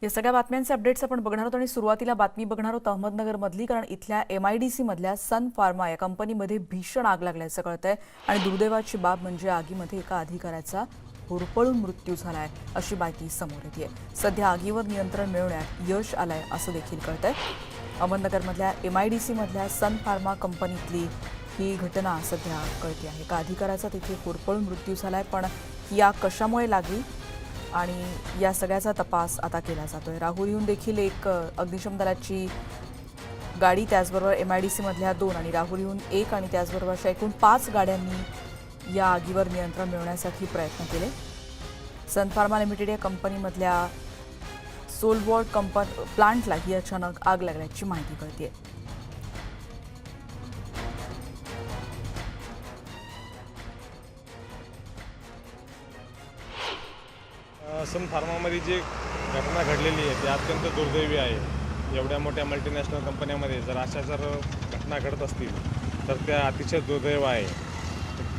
या सगळ्या बातम्यांचे अपडेट्स आपण बघणार आहोत आणि सुरुवातीला बातमी बघणार आहोत अहमदनगरमधली, कारण इथल्या MIDC मधल्या सन फार्मा या कंपनीमध्ये भीषण आग लागल्याचं कळतंय आणि दुर्दैवाची बाब म्हणजे आगीमध्ये एका अधिकाऱ्याचा होरपळून मृत्यू झालाय अशी माहिती समोर येतेय। सध्या आगीवर नियंत्रण मिळवण्यात यश आलंय असं देखील कळतंय। अहमदनगरमधल्या MIDC मधल्या सन फार्मा कंपनीतली ही घटना सध्या कळते आहे। एका अधिकाऱ्याचा तिथे होरपळून मृत्यू झालाय, पण ही आग कशामुळे लागली आणि या सगळ्याचा तपास आता केला जातोय। राहुरीहून देखील एक अग्निशमन दलाची गाडी, त्याचबरोबर MIDC मधल्या 2 आणि राहुरीहून 1 आणि त्याचबरोबर अशा एकूण 5 गाड्यांनी या आगीवर नियंत्रण मिळवण्यासाठी प्रयत्न केले। सन फार्मा लिमिटेड या कंपनीमधल्या सोलवॉर्ड प्लांटला ही अचानक आग लागल्याची माहिती कळतेय। सन फार्मामध्ये जी घटना घडलेली आहे ती अत्यंत दुर्दैवी आहे। एवढ्या मोठ्या मल्टीनॅशनल कंपन्यांमध्ये जर अशा घटना घडत असतील तर त्या अतिशय दुर्दैव आहे।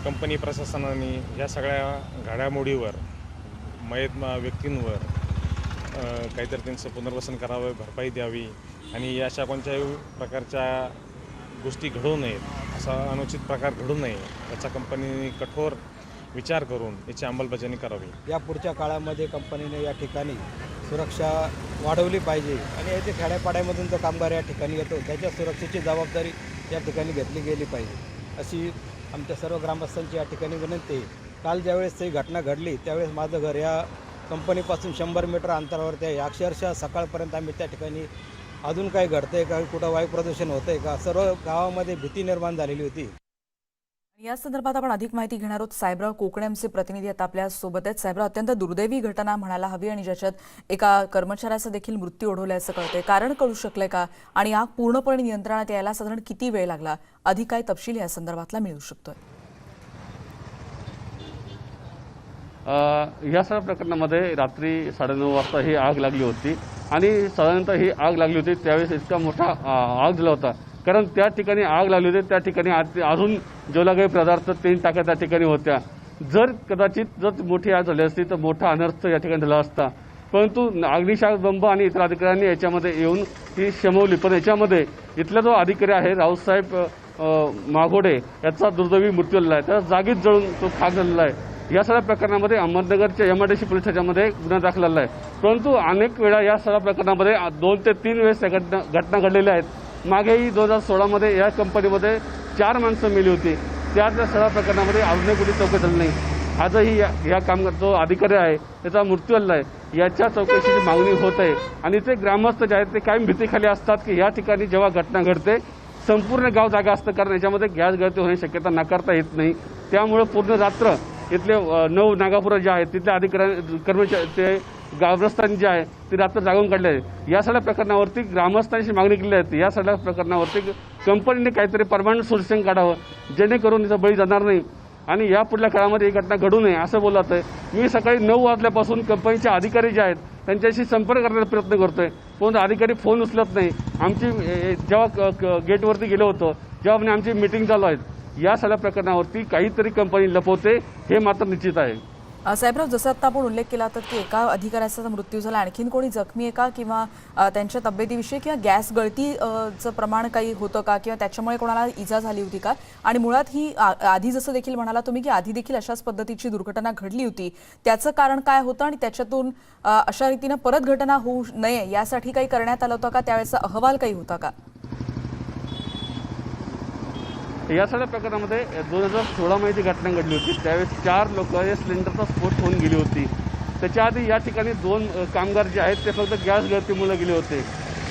कंपनी प्रशासनाने या सगळ्या घडामोडीवर मयत व्यक्तींवर काहीतरी त्यांचं पुनर्वसन करावं, भरपाई द्यावी आणि अशा कोणत्याही प्रकारच्या गोष्टी घडू नयेत, असा अनुचित प्रकार घडू नये याचा कंपनीने कठोर विचार करून याची अंमलबजावणी करावी। या पुढच्या काळामध्ये कंपनीने या ठिकाणी सुरक्षा वाढवली पाहिजे आणि येथे खेड्यापाड्यामधून जो कामगार या ठिकाणी येतो त्याच्या सुरक्षेची जबाबदारी या ठिकाणी घेतली गेली पाहिजे अशी आमच्या सर्व ग्रामस्थांची या ठिकाणी विनंती आहे। काल ज्यावेळेस ही घटना घडली त्यावेळेस माझं घर या कंपनीपासून 100 मीटर अंतरावरती आहे। अक्षरशः सकाळपर्यंत आम्ही त्या ठिकाणी अजून काही घडतंय का, कुठं वायू प्रदूषण होतंय का, सर्व गावामध्ये भीती निर्माण झालेली होती। या संदर्भात आपण अधिक माहिती घेणार आहोत। साहेबराव कोकणे आमचे प्रतिनिधी आता आपल्या सोबत आहेत। साहेबराव, अत्यंत दुर्दैवी घटना म्हणायला हवी आणि ज्याच्यात एका कर्मचाऱ्याचा देखील मृत्यू ओढवल्याचं कळतंय। कारण कळू शकलंय का आणि आग पूर्णपणे नियंत्रणात यायला साधारण किती वेळ लागला? अधिक काय तपशील या संदर्भातला मिळू शकतोय? या सर्व प्रकरणामध्ये रात्री 9:30 वाजता ही आग लागली होती आणि साधारणतः ही आग लागली होती त्यावेळेस इतका मोठा आग झाला होता, कारण त्या ठिकाणी आग लागली होती त्या ठिकाणी अजून ज्वलनशील पदार्थ 3 टाक्या त्या ठिकाणी होत्या। जर कदाचित मोठी आग झाली असती तर मोठा अनर्थ या ठिकाणी झाला असता, परंतु अग्निशामक बंब आणि इतर अधिकाऱ्यांनी याच्यामध्ये येऊन ती शमवली। पण याच्यामध्ये इथला जो अधिकारी आहे रावसाहेब माघोडे याचा दुर्दैवी मृत्यू झालेला आहे, त्याला जागीच जळून तो खाक झालेला आहे। या सगळ्या प्रकरणामध्ये अहमदनगरच्या MIDC पोलीस स्टेशनमध्ये गुन्हा दाखल झाला आहे, परंतु अनेक वेळा या सगळ्या प्रकरणामध्ये 2 ते 3 वेळेस घटना घडलेल्या आहेत। मागेही 2016 मध्ये या कंपनीमध्ये 4 माणसं मेली होती, त्या सगळ्या प्रकरणामध्ये अजूनही कुठे चौकशी झाली नाही। आजही या कामगार जो अधिकारी आहे त्याचा मृत्यू झाला आहे, याच्या चौकशीची मागणी होत आहे आणि ते ग्रामस्थ जे आहेत ते कायम भीतीखाली असतात की या ठिकाणी जेव्हा घटना घडते संपूर्ण गाव जागा असतं, कारण याच्यामध्ये गॅस गळती होण्याची शक्यता नाकारता येत नाही। त्यामुळे पूर्ण रात्र इथले 9 नागापुरा जे आहेत तिथल्या अधिकारी कर्मचारी ते ग्रामस्थांनी जे आहे ते रात्र जागून काढले आहे। या सगळ्या प्रकरणावरती ग्रामस्थांची मागणी केली आहे, या सगळ्या प्रकरणावरती कंपनीने काहीतरी परमनंट सोल्युशन काढावं जेणेकरून तिचा बळी जाणार नाही आणि या पुढल्या काळामध्ये ही घटना घडू नये असं बोलत आहे। मी सकाळी 9 वाजल्यापासून कंपनीचे अधिकारी जे आहेत त्यांच्याशी संपर्क करण्याचा प्रयत्न करतोय, पण अधिकारी फोन उचलत नाही। आमची जेव्हा गेटवरती गेलो होतो जेव्हा आमची मीटिंग चालू आहे, या सगळ्या प्रकरणावरती काहीतरी कंपनी लपवते हे मात्र निश्चित आहे। साहेबराव, जसं आता आपण उल्लेख केला तर की एका अधिकाऱ्याचा मृत्यू झाला, आणखीन कोणी जखमी आहे का किंवा त्यांच्या तब्येतीविषयी किंवा गॅस गळतीचं प्रमाण काही होतं का किंवा त्याच्यामुळे कोणाला इजा झाली होती का? आणि मुळात ही आधी जसं देखील म्हणाला तुम्ही की आधी देखील अशाच पद्धतीची दुर्घटना घडली होती, त्याचं कारण काय होतं आणि त्याच्यातून अशा रीतीनं परत घटना होऊ नये यासाठी काही करण्यात आलं होतं का? त्यावेळेचा अहवाल काही होता का? या सगळ्या प्रकरणामध्ये 2016 मध्ये घटना घडली होती, त्यावेळेस 4 लोक या सिलेंडरचा स्फोट होऊन गेली होती। त्याच्या आधी या ठिकाणी 2 कामगार जे आहेत ते फक्त गॅस गळतीमुळे गेले होते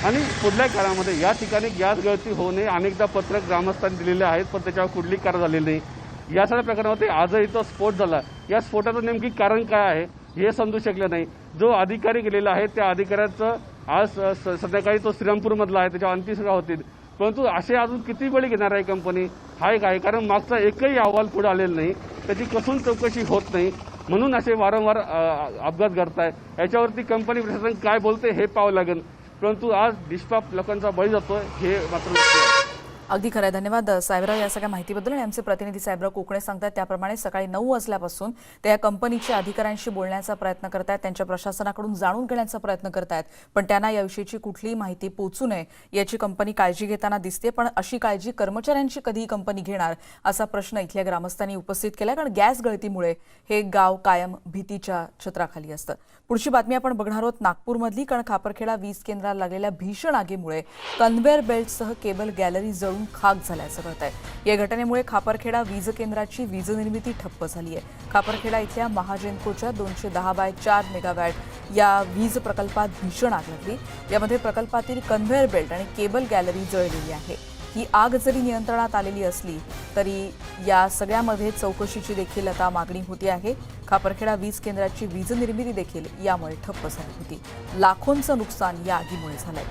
आणि पुढल्या काळामध्ये या ठिकाणी गॅस गळती होऊ नये अनेकदा पत्रक ग्रामस्थांनी दिलेले आहेत, पण त्याच्यावर कुठली कारवाई झालेली नाही। या सगळ्या प्रकरणामध्ये आजही तो स्फोट झाला, या स्फोटाचं नेमकी कारण काय आहे हे समजू शकलं नाही। जो अधिकारी गेलेला आहे त्या अधिकाऱ्याचं आज संध्याकाळी तो श्रीरामपूरमधला आहे, त्याच्या अंत्यसंस्कार होतील, परंतु असे अजून किती बळी घेणार आहे कंपनी हा एक आहे, कारण मागचा एकही अहवाल पुढे आलेला नाही, त्याची कसून चौकशी होत नाही, म्हणून असे वारंवार अपघात घडत आहे। याच्यावरती कंपनी प्रशासन काय बोलते हे पाहावं लागेल, परंतु आज निष्पाप लोकांचा बळी जातोय हे मात्र अगदी खरं आहे. धन्यवाद साहेबराव या सगळ्या माहितीबद्दल. आणि आमचे प्रतिनिधी साहेबराव कोकणे सांगतात त्याप्रमाणे सकाळी 9 वाजल्यापासून ते या कंपनीच्या अधिकाऱ्यांशी बोलण्याचा प्रयत्न करतायत, त्यांच्या प्रशासनाकडून जाणून घेण्याचा प्रयत्न करतायत, पण त्यांना याविषयीची कुठलीही माहिती पोहोचू नये याची कंपनी काळजी घेताना दिसते. पण अशी काळजी कर्मचाऱ्यांची कधी कंपनी घेणार असा प्रश्न इथल्या ग्रामस्थांनी उपस्थित केला, कारण गॅस गळतीमुळे हे गाव कायम भीतीच्या छत्राखाली असतं. पुढची बातमी आपण बघणार आहोत नागपूरमधली, कारण खापरखेडा वीज केंद्राला लागलेल्या भीषण आगीमुळे कन्व्हेअर बेल्टसह केबल गॅलरी जळून खाक झाल्याचं कळत आहे. या घटनेमुळे खापरखेडा वीज केंद्राची वीज निर्मिती ठप्प झाली आहे. खापरखेडा इथल्या महाजेनकोच्या 210/4 मेगावॅट या वीज प्रकल्पात भीषण आग लागली. यामध्ये प्रकल्पातील कन्व्हेअर बेल्ट आणि केबल गॅलरी जळलेली आहे. ही आग जरी नियंत्रणात आलेली असली तरी या सगळ्यामध्ये चौकशीची देखील आता मागणी होती आहे. खापरखेडा वीज केंद्राची वीज निर्मिती देखील यामुळे ठप्प झाली होती. लाखोंचं नुकसान या आगीमुळे झालंय.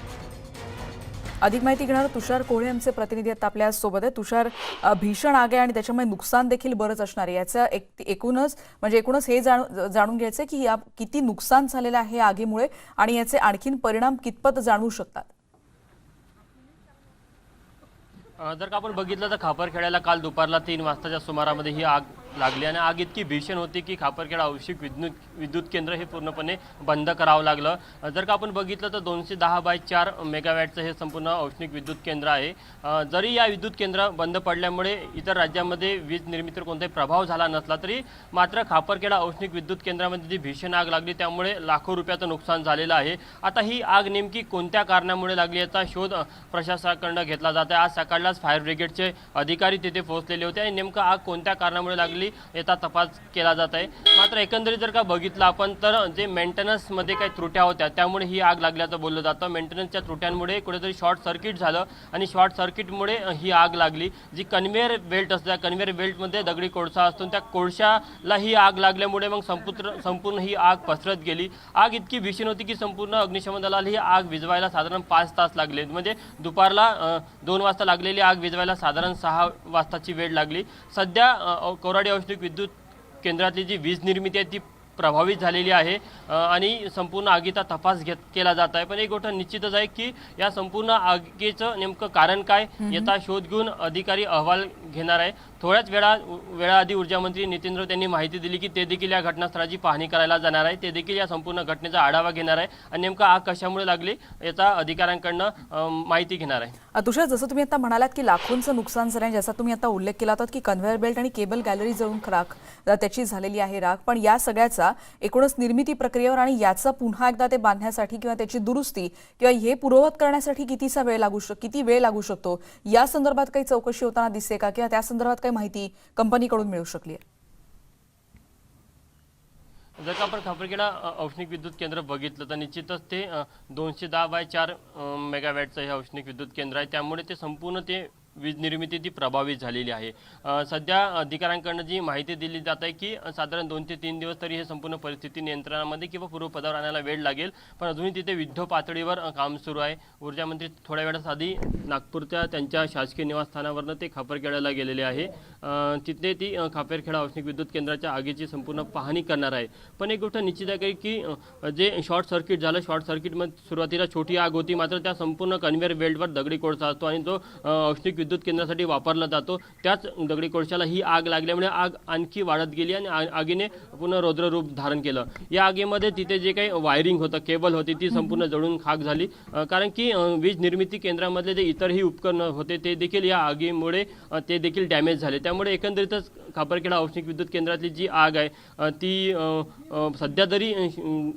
अधिक माहिती घेणार तुषार कोहळे आमचे प्रतिनिधी आता आपल्या सोबत आहे. तुषार, भीषण आग आहे आणि त्याच्यामुळे नुकसान देखील बरंच असणार आहे. याचं एकूणच हे जाणून घ्यायचं की या किती नुकसान झालेलं आहे आगीमुळे आणि याचे आणखीन परिणाम कितपत जाणवू शकतात. जर का आपण बघितलं तर खापरखेड्याला काल दुपारला 3 वाजताच्या सुमारामध्ये ही आग लागली आणि आग इतकी भीषण होती की खापरखेडा औष्णिक विद्युत केंद्र हे पूर्णपणे बंद करावं लागलं. जर का आपण बघितलं तर 210/4 मेगावॅटचं हे संपूर्ण औष्णिक विद्युत केंद्र आहे. जरी या विद्युत केंद्र बंद पडल्यामुळे इतर राज्यामध्ये वीज निर्मितीवर कोणताही प्रभाव झाला नसला तरी मात्र खापरखेडा औष्णिक विद्युत केंद्रामध्ये जी भीषण आग लागली त्यामुळे लाखो रुपयाचं नुकसान झालेलं आहे. आता ही आग नेमकी कोणत्या कारणामुळे लागली याचा शोध प्रशासनाकडून घेतला जात आहे. आज सकाळलाच फायर ब्रिगेडचे अधिकारी तिथे पोहोचलेले होते आणि नेमकं आग कोणत्या कारणामुळे लागली याचा तपास केला जात आहे. मात्र एकंदरीत जर का बघितलं आपण तर जे मेंटेनन्समध्ये काही त्रुट्या होत्या त्यामुळे ही आग लागल्याचं बोललं जातं. मेंटेनन्सच्या त्रुट्यांमुळे कुठेतरी शॉर्ट सर्किट झालं आणि शॉर्ट सर्किटमुळे ही आग लागली. जी कन्व्हेअर बेल्ट असते त्या कन्व्हेअर बेल्टमध्ये दगडी कोळसा असतो त्या कोळशाला ही आग लागल्यामुळे मग संपूर्ण ही आग पसरत गेली. आग इतकी भीषण होती की संपूर्ण अग्निशमन दलाला ही आग विझवायला साधारण 5 तास लागले. म्हणजे दुपारला 2 वाजता लागलेली आग विझवायला साधारण 6 वाजताची वेळ लागली. सध्या कोराडी औष्णिक विद्युत केंद्रातली जी वीज निर्मिती आहे ती प्रभावित झालेली आहे आणि संपूर्ण आगीचा तपास केला जात आहे. पण एक गोष्ट निश्चितच आहे की या संपूर्ण आगीचं नेमकं कारण काय याचा शोध घेऊन अधिकारी अहवाल घेणार आहे. थोड्याच वेळाआधी ऊर्जा मंत्री नितीन राऊत यांनी माहिती दिली की ते देखील या घटनास्थळाची पाहणी करायला जाणार आहे. ते देखील या संपूर्ण घटनेचा आढावा घेणार आहे आणि नेमकं आग कशामुळे लागली याचा अधिकाऱ्यांकडनं माहिती घेणार आहे. तुषार, जसं तुम्ही आता म्हणालात की लाखोंचं नुकसान झालं, ज्याचा तुम्ही आता उल्लेख केला होता की कन्व्हेअर बेल्ट आणि केबल गॅलरी जळून राख त्याची झालेली आहे राख, पण या सगळ्याचा एकूणच निर्मिती प्रक्रियेवर आणि याचा पुन्हा एकदा ते बांधण्यासाठी किंवा त्याची दुरुस्ती किंवा हे पूर्ववत करण्यासाठी किती वेळ लागू शकतो या संदर्भात काही चौकशी होताना दिसते का, किंवा त्या संदर्भात काही माहिती कंपनीकडून मिळू शकली आहे? जर का आपण खापरखेडा औष्णिक विद्युत केंद्र बघितलं तर निश्चितच ते 210/4 मेगावॅटचं हे औष्णिक विद्युत केंद्र आहे. त्यामुळे ते संपूर्ण ते वीज निर्मिती ती प्रभावित झालेली आहे. सध्या अधिकाऱ्यांकडून जी माहिती दिली जात आहे की साधारण 2 ते 3 दिवस तरी हे संपूर्ण परिस्थिती नियंत्रणामध्ये किंवा पूर्वपदावर आणायला वेळ लागेल. पण अजूनही तिथे युद्ध पातळीवर काम सुरू आहे. ऊर्जा मंत्री थोड्या वेळात आधी नागपूरच्या त्यांच्या शासकीय निवासस्थानावरनं ते खापरखेड्याला गेलेले आहे. तिथे ती खापरखेडा औष्णिक विद्युत केंद्राच्या आगीची संपूर्ण पाहणी करणार आहे. पण एक गोष्ट निश्चित आहे की जे शॉर्ट सर्किट झालं, शॉर्ट सर्किटमध्ये सुरुवातीला छोटी आग होती, मात्र त्या संपूर्ण कन्व्हेअर बेल्टवर दगडी कोळसा असतो आणि तो औष्णिक विद्युत केंद्रासाठी वापरला जातो. त्याच दगडी कोळशाला ही आग लागल्यामुळे आग आणखी वाढत गेली आणि आगीने पुन्हा रौद्र रूप धारण केलं. या आगीमध्ये तिथे जे काही वायरिंग होतं, केबल होती, ती संपूर्ण जळून खाक झाली. कारण की वीज निर्मिती केंद्रामधले जे इतरही उपकरण होते ते देखील या आगीमुळे ते देखील डॅमेज झाले. त्यामुळे एकंदरीतच खापरखेडा औष्णिक विद्युत केंद्रातली जी आग आहे ती सध्या जरी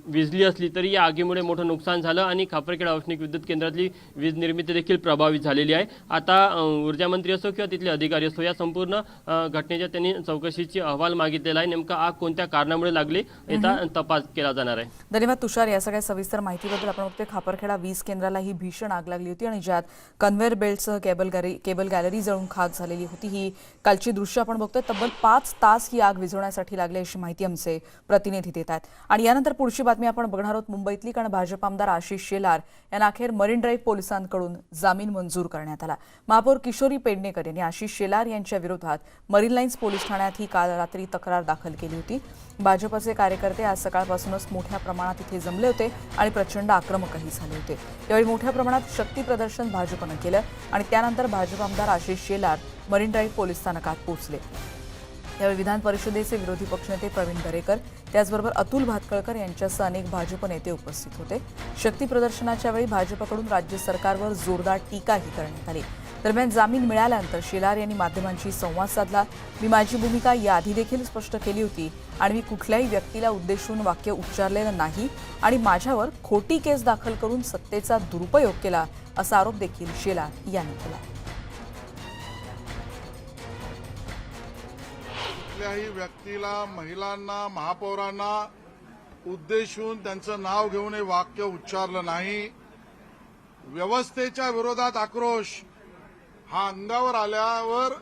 विझली असली तरी या आगीमुळे मोठं नुकसान झालं आणि खापरखेडा औष्णिक विद्युत केंद्रातली वीज निर्मिती देखील प्रभावित झालेली आहे. आता ऊर्जा मंत्री असो किंवा तिथले अधिकारी असो या संपूर्ण घटनेच्या त्यांनी चौकशीची अहवाल मागितलेला आहे. नेमका आग कोणत्या कारणामुळे लागली याचा तपास केला जाणार आहे. धन्यवाद तुषार या सगळ्या सविस्तर माहितीबद्दल. आपण बघतोय खापरखेडा वीज केंद्राला ही भीषण आग लागली होती आणि ज्यात कन्व्हेअर बेल्टसह केबल गॅलरी जळून खाक झालेली होती. ही कालची दृश्य आपण बघतोय. तब्बल 5 तास ही आग विझवण्यासाठी लागली अशी माहिती आमचे प्रतिनिधी प्रतिनिधी देत आहेत. आणि यानंतर पुढची बातमी आपण बघणार आहोत मुंबईतली, कारण भाजप आमदार आशिष शेलार यांना अखेर मरीन ड्राईव्ह पोलिसांकडून जामीन मंजूर करण्यात आला. महापौर किशोरी पेडणेकर यांनी आशिष शेलार यांच्या विरोधात मरीन लाईन्स पोलीस ठाण्यात ही काल रात्री तक्रार दाखल केली होती. भाजपचे कार्यकर्ते आज सकाळपासूनच मोठ्या प्रमाणात इथे जमले होते आणि प्रचंड आक्रमकही झाले होते. यावेळी मोठ्या प्रमाणात शक्ती प्रदर्शन भाजपनं केलं आणि त्यानंतर भाजप आमदार Ashish Shelar marine drive police स्थानकात पोहोचले. यावेळी विधान परिषदेचे विरोधी पक्षनेते प्रवीण दरेकर, त्याचबरोबर अतुल भातखळकर यांच्यासह अनेक भाजप नेते उपस्थित होते. शक्ती प्रदर्शनाच्या वेळी भाजपकडून राज्य सरकारवर जोरदार टीकाही करण्यात आली. दरम्यान जामीन मिळाल्यानंतर शेलार यांनी माध्यमांशी संवाद साधला. मी माझी भूमिका याआधी देखील स्पष्ट केली होती आणि मी कुठल्याही व्यक्तीला उद्देशून वाक्य उच्चारलेलं नाही आणि माझ्यावर खोटी केस दाखल करून सत्तेचा दुरुपयोग केला असा आरोप देखील शेलार यांनी केला. कुठल्याही व्यक्तीला, महिलांना, महापौरांना उद्देशून त्यांचं नाव घेऊन हे वाक्य उच्चारलं नाही. व्यवस्थेच्या विरोधात आक्रोश हा अंगावर आल्यावर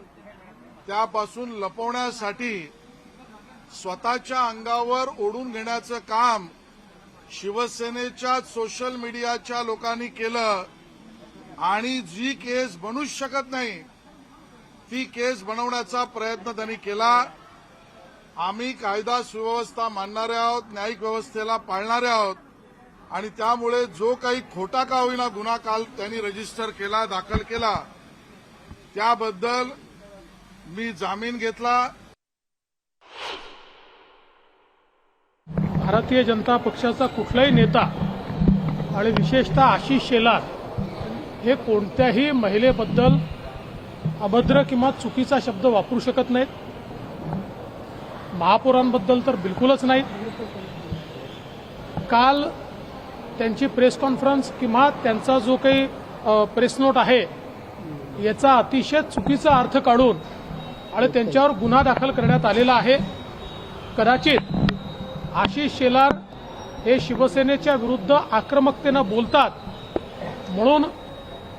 त्यापासून लपवण्यासाठी स्वतःच्या अंगावर ओढून घेण्याचं काम शिवसेनेच्या सोशल मीडियाच्या लोकांनी केलं आणि जी केस बनूच शकत नाही ती केस बनवण्याचा प्रयत्न त्यांनी केला. आम्ही कायदा सुव्यवस्था मानणारे आहोत, न्यायिक व्यवस्थेला पाळणारे आहोत आणि त्यामुळे जो काही खोटा का होईना गुन्हा काल त्यांनी रजिस्टर केला, दाखल केला, त्याबद्दल मी जामीन घेतला. भारतीय जनता पक्षाचा कुठलाही नेता आणि विशेषतः आशिष शेलार हे कोणत्याही महिलेबद्दल अभद्र किंवा चुकीचा शब्द वापरू शकत नाहीत. महापौरांबद्दल तर बिलकुलच नाही. काल त्यांची प्रेस कॉन्फरन्स किंवा त्यांचा जो काही प्रेस नोट आहे याचा अतिशय चुकीचा अर्थ काढून आणि त्यांच्यावर गुन्हा दाखल करण्यात आलेला आहे. कदाचित आशिष शेलार हे शिवसेनेच्या विरुद्ध आक्रमकतेनं बोलतात म्हणून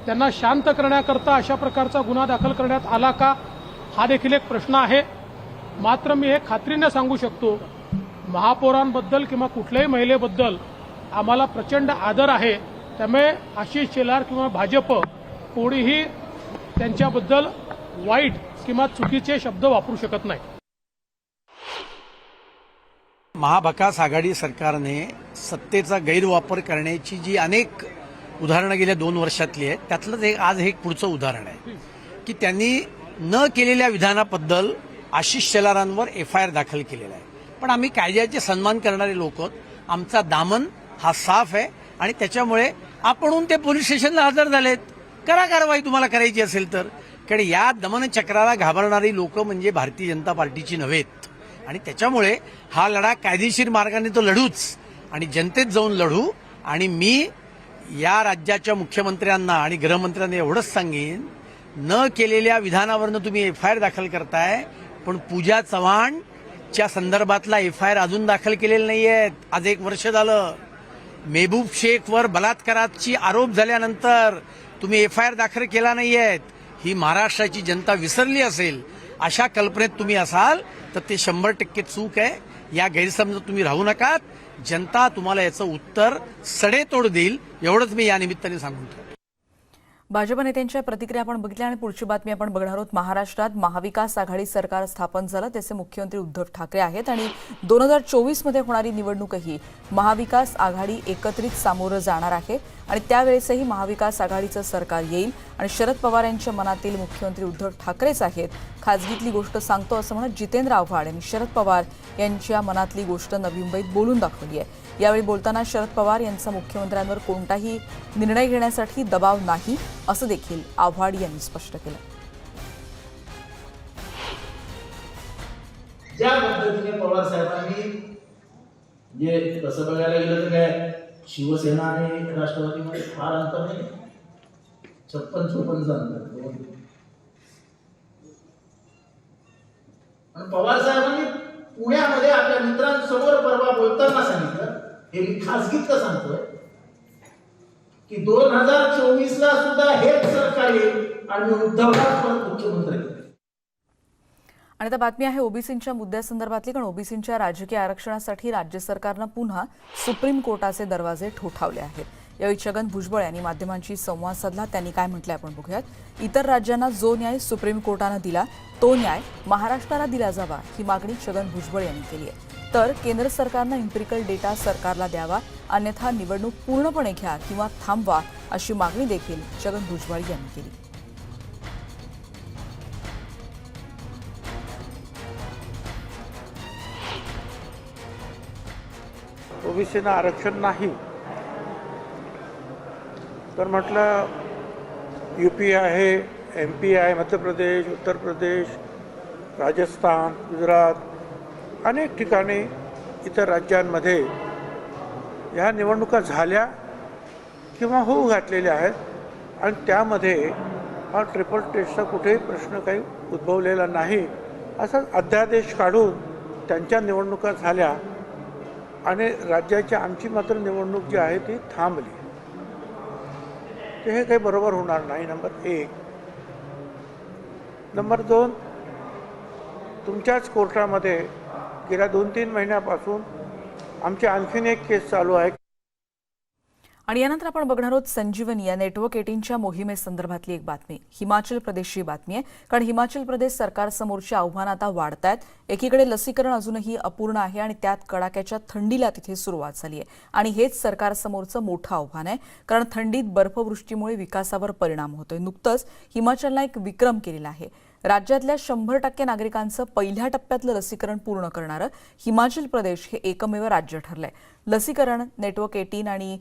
त्यांना शांत करण्याकरता अशा प्रकारचा गुन्हा दाखल करण्यात आला का, हा देखील एक प्रश्न आहे. मात्र मी हे खात्रीने सांगू शकतो, महापौरांबद्दल किंवा कुठल्याही महिलेबद्दल आम्हाला प्रचंड आदर आहे. त्यामुळे आशिष शेलार किंवा भाजप कोणीही त्यांच्याबद्दल वाईट किंवा चुकीचे शब्द वापरू शकत नाही. महाभकास आघाडी सरकारने सत्तेचा गैरवापर करण्याची जी अनेक उदाहरणं गेल्या 2 वर्षातली आहेत, त्यातलंच आज हे पुढचं उदाहरण आहे की त्यांनी न केलेल्या विधानाबद्दल आशिष शेलारांवर FIR दाखल केलेला आहे. पण आम्ही कायद्याचे सन्मान करणारे लोक, आमचा दामन हा साफ आहे आणि त्याच्यामुळे आपणहून ते पोलीस स्टेशनला हजर झालेत. करा कारवाई तुम्हाला करायची असेल तर. कारण या दमनचक्राला घाबरणारी लोक म्हणजे भारतीय जनता पार्टीची नव्हेत आणि त्याच्यामुळे हा लढा कायदेशीर मार्गाने तो लढूच आणि जनतेत जाऊन लढू. आणि मी या राज्याच्या मुख्यमंत्र्यांना आणि गृहमंत्र्यांना एवढंच सांगेन, न केलेल्या विधानावरनं तुम्ही FIR दाखल करताय, पण पूजा चव्हाणच्या संदर्भातला FIR अजून दाखल केलेले नाहीयेत. आज 1 वर्ष झालं. मेहबूब शेखवर बलात्काराची आरोप झाल्यानंतर तुम्ही FIR दाखल केला नाहीयेत. ही महाराष्ट्राची जनता विसरली असेल अशा कल्पनेत तुम्ही असाल तर ते 100% चूक आहे. या गैरसमजात तुम्ही राहू नका. जनता तुम्हाला याचं उत्तर सडेतोड देईल, एवढंच मी या निमित्ताने सांगतो. भाजप नेत्यांच्या प्रतिक्रिया आपण बघितल्या आणि पुढची बातमी आपण बघणार आहोत. महाराष्ट्रात महाविकास आघाडी सरकार स्थापन झालं, त्याचे मुख्यमंत्री उद्धव ठाकरे आहेत आणि 2024 मध्ये होणारी निवडणूकही महाविकास आघाडी एकत्रित सामोरं जाणार आहे आणि त्यावेळेसही महाविकास आघाडीचं सरकार येईल आणि शरद पवार यांच्या मनातील मुख्यमंत्री उद्धव ठाकरेच आहेत. खाजगीतली गोष्ट सांगतो असं म्हणत जितेंद्र आव्हाड यांनी शरद पवार यांच्या मनातली गोष्ट नवी मुंबईत बोलून दाखवली आहे. यावेळी बोलताना शरद पवार यांचा मुख्यमंत्र्यांवर कोणताही निर्णय घेण्यासाठी दबाव नाही असं देखील आव्हाड यांनी स्पष्ट केलं. ज्या पद्धतीने पवार साहेबांनी जे तसं बघायला गेलं तर काय शिवसेना आणि राष्ट्रवादीमध्ये फार अंतर नाही, 56-54 अंतर. आणि पवार साहेबांनी पुण्यामध्ये आपल्या मित्रांसमोर परवा बोलताना सांगितलं, हे मी खासगीत सांगतोय, की 2024ला सुद्धा हेच सरकार येईल आणि उद्धवला परत मुख्यमंत्री. आणि आता बातमी आहे ओबीसींच्या मुद्द्यासंदर्भातली, कारण ओबीसींच्या राजकीय आरक्षणासाठी राज्य सरकारनं पुन्हा सुप्रीम कोर्टाचे दरवाजे ठोठावले आहेत. यावेळी छगन भुजबळ यांनी माध्यमांशी संवाद साधला. त्यांनी काय म्हटलंय आपण बघूयात. इतर राज्यांना जो न्याय सुप्रीम कोर्टानं दिला तो न्याय महाराष्ट्राला दिला जावा ही मागणी छगन भुजबळ यांनी केली आहे. तर केंद्र सरकारनं एम्पिरिकल डेटा सरकारला द्यावा, अन्यथा निवडणूक पूर्णपणे घ्या किंवा थांबवा अशी मागणी देखील छगन भुजबळ यांनी केली. ओबीसीना आरक्षण नाही तर म्हटलं यूपी आहे, MP आहे, मध्य प्रदेश, उत्तर प्रदेश, राजस्थान, गुजरात अनेक ठिकाणी इतर राज्यांमध्ये ह्या निवडणुका झाल्या किंवा होऊ घातलेल्या आहेत आणि त्यामध्ये हा ट्रिपल टेस्टचा कुठेही प्रश्न काही उद्भवलेला नाही. असा अध्यादेश काढून त्यांच्या निवडणुका झाल्या आणि राज्याची आमची मात्र निवडणूक जी आहे ती थांबली. ते हे काही बरोबर होणार नाही. नंबर 1. नंबर 2, तुमच्याच कोर्टामध्ये गेल्या 2-3 महिन्यापासून आमची आणखीन एक केस चालू आहे. आणि यानंतर आपण बघणार आहोत संजीवनी या नेटवर्क 18च्या मोहिमेसंदर्भातली एक बातमी. हिमाचल प्रदेशची बातमी आहे, कारण हिमाचल प्रदेश सरकारसमोरची आव्हानं आता वाढत आहेत. एकीकडे लसीकरण अजूनही अपूर्ण आहे आणि त्यात कडाक्याच्या थंडीला तिथे सुरुवात झाली आहे आणि हेच सरकारसमोरचं मोठं आव्हान आहे, कारण थंडीत बर्फवृष्टीमुळे विकासावर परिणाम होतोय. नुकतंच हिमाचलनं एक विक्रम केलेला आहे. राज्यातल्या 100% नागरिकांचं पहिल्या टप्प्यातलं लसीकरण पूर्ण करणारं हिमाचल प्रदेश हे एकमेव राज्य ठरलंय. लसीकरण नेटवर्क 18 आणि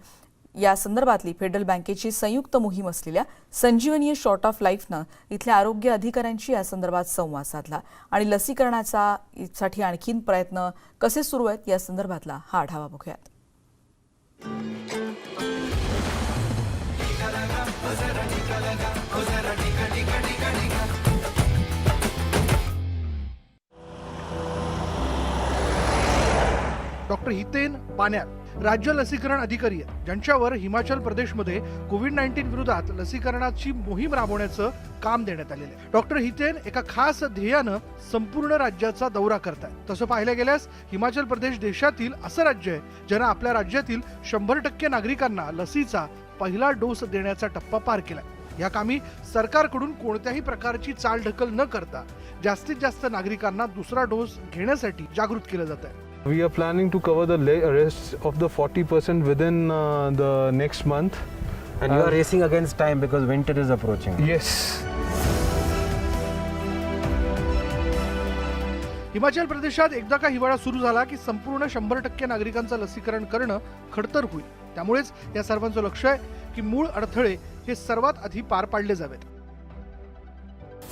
या संदर्भातली फेडरल बँकेची संयुक्त मोहीम असलेल्या संजीवनी शॉर्ट ऑफ लाईफनं इथल्या आरोग्य अधिकाऱ्यांशी या संदर्भात संवाद साधला आणि लसीकरणासाठी आणखीन प्रयत्न कसे सुरू आहेत या संदर्भातला हा आढावा बघूयात. डॉक्टर हितेन पाण्यात राज्य लसीकरण अधिकारी आहेत, ज्यांच्यावर हिमाचल प्रदेशमध्ये कोविड-19 विरोधात लसीकरणाची मोहीम राबवण्याचं काम देण्यात आलेलं आहे. डॉक्टर हितेन एका खास ध्येयानं संपूर्ण राज्याचा दौरा करतायत. तसं पाहिलं गेल्यास हिमाचल प्रदेश देशातील असं राज्य आहे ज्यानं आपल्या राज्यातील 100% नागरिकांना लसीचा पहिला डोस देण्याचा टप्पा पार केलाय. या कामी सरकारकडून कोणत्याही प्रकारची चालढकल न करता जास्तीत जास्त नागरिकांना दुसरा डोस घेण्यासाठी जागृत केलं जात आहे. We are planning to cover the rest of the 40% within the next month. And you are racing against time because winter is approaching. Yes. Himachal प्रदेशात एकदा का हिवाळा सुरू झाला की संपूर्ण 100% नागरिकांचं लसीकरण करणं खडतर होईल. त्यामुळेच या सर्वांचं लक्ष आहे की मूळ अडथळे हे सर्वात आधी पार पाडले जावेत.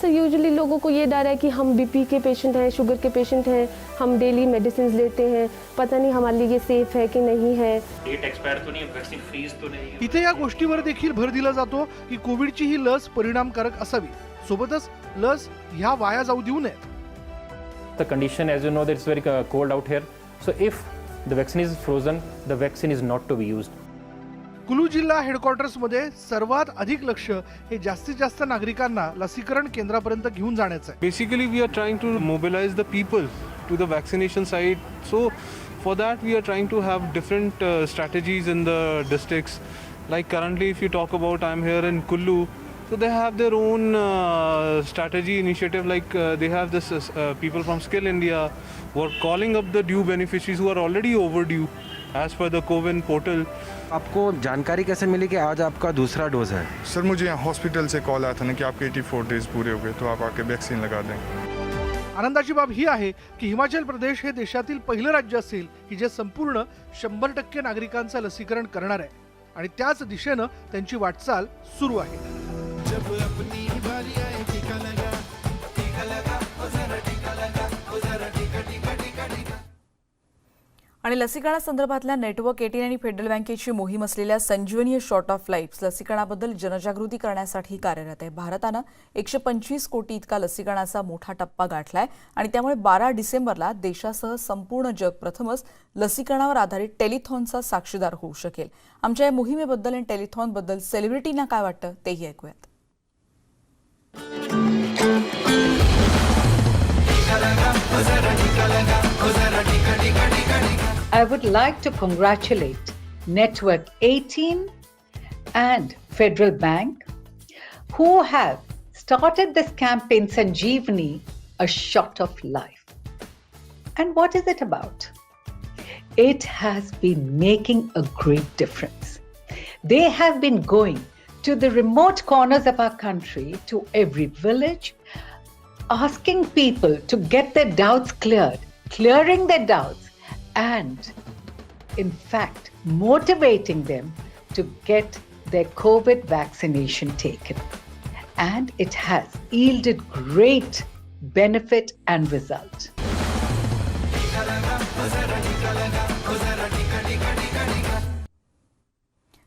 सर यूजुअली लोगों को ये डर है कि हम बीपी के पेशेंट हैं, शुगर के पेशेंट हैं, हम डेली मेडिसिन लेते हैं, पता नहीं हमारे लिए ये सेफ है कि नहीं है, डेट एक्सपायर तो नहीं, वैक्सीन फ्रीज तो नहीं. इथे या गोष्टीवर देखील भर दिला जातो की कोविडची ही लस परिणामकारक असावी, सोबतच लस ह्या वाया जाऊ देऊ नये. The condition, as you know, that it's very cold out here. So if the vaccine is frozen, the vaccine is not to be used. Kullu जिल्हा हेडक्वार्टर्समध्ये सर्वात अधिक लक्ष हे जास्तीत जास्त नागरिकांना लसीकरण केंद्रापर्यंत घेऊन जाण्याचं आहे. Basically, we are trying to mobilize the people to the vaccination site. So, for that, we are trying to have different strategies in the districts. Like currently, if you talk about, I'm here in Kullu. So they have their own strategy initiative, like they have this people from Skill India who are calling up the due beneficiaries who are already overdue as per the CoWIN portal. आपको जानकारी कैसे milli कि आज आपका दूसरा dose है? Sir मुझे यहाँ हॉस्पिटल से कॉल आया था ना कि आपके 84 डेज पूरे हो गए तो आप आके वैक्सीन लगा दें. आनंदाची बाब ही आहे की हिमाचल प्रदेश हे देशातील पहिलं राज्य असेल की जे संपूर्ण 100% नागरिकांचं लसीकरण करणार आहे आणि त्याच दिशेनं त्यांची वाटचाल सुरू आहे. आणि लसीकरणासंदर्भातल्या नेटवर्क 18 आणि फेडरल बँकेची मोहीम असलेल्या संजीवनी शॉर्ट ऑफ लाईफ लसीकरणाबद्दल जनजागृती करण्यासाठी कार्यरत आहे. भारतानं 125 कोटी इतका लसीकरणाचा मोठा टप्पा गाठलाय आणि त्यामुळे 12 डिसेंबरला देशासह संपूर्ण जग प्रथमच लसीकरणावर आधारित टेलिथॉनचा साक्षीदार होऊ शकेल. आमच्या या मोहिमेबद्दल आणि टेलिथॉनबद्दल सेलिब्रिटींना काय वाटतं तेही ऐकूयात. I would like to congratulate Network 18 and Federal Bank, who have started this campaign Sanjeevani, a shot of life. And what is it about? It has been making a great difference. They have been going to the remote corners of our country, to every village, asking people to get their doubts cleared, clearing their doubts, and in fact, motivating them to get their COVID vaccination taken. And it has yielded great benefit and result.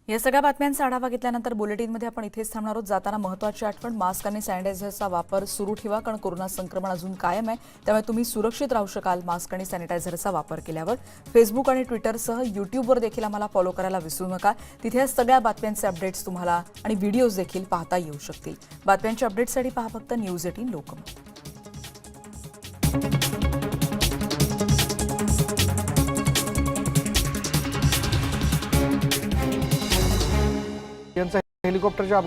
या सगळ्या बातम्यांचा आढावा घेतल्यानंतर बुलेटिनमध्ये आपण इथेच थांबणार आहोत. जाताना महत्त्वाची आठवण, मास्क आणि सॅनिटायझरचा वापर सुरू ठेवा, कारण कोरोना संक्रमण अजून कायम आहे. त्यामुळे तुम्ही सुरक्षित राहू शकाल मास्क आणि सॅनिटायझरचा वापर केल्यावर. फेसबुक आणि ट्विटरसह यूट्यूबवर देखील आम्हाला फॉलो करायला विसरू नका. तिथे या सगळ्या बातम्यांचे अपडेट्स तुम्हाला आणि व्हिडिओज देखील पाहता येऊ शकतील. बातम्यांच्या अपडेट्ससाठी पहा फक्त न्यूज 18 लोकमत. यांचा हेलिकॉप्टरच्या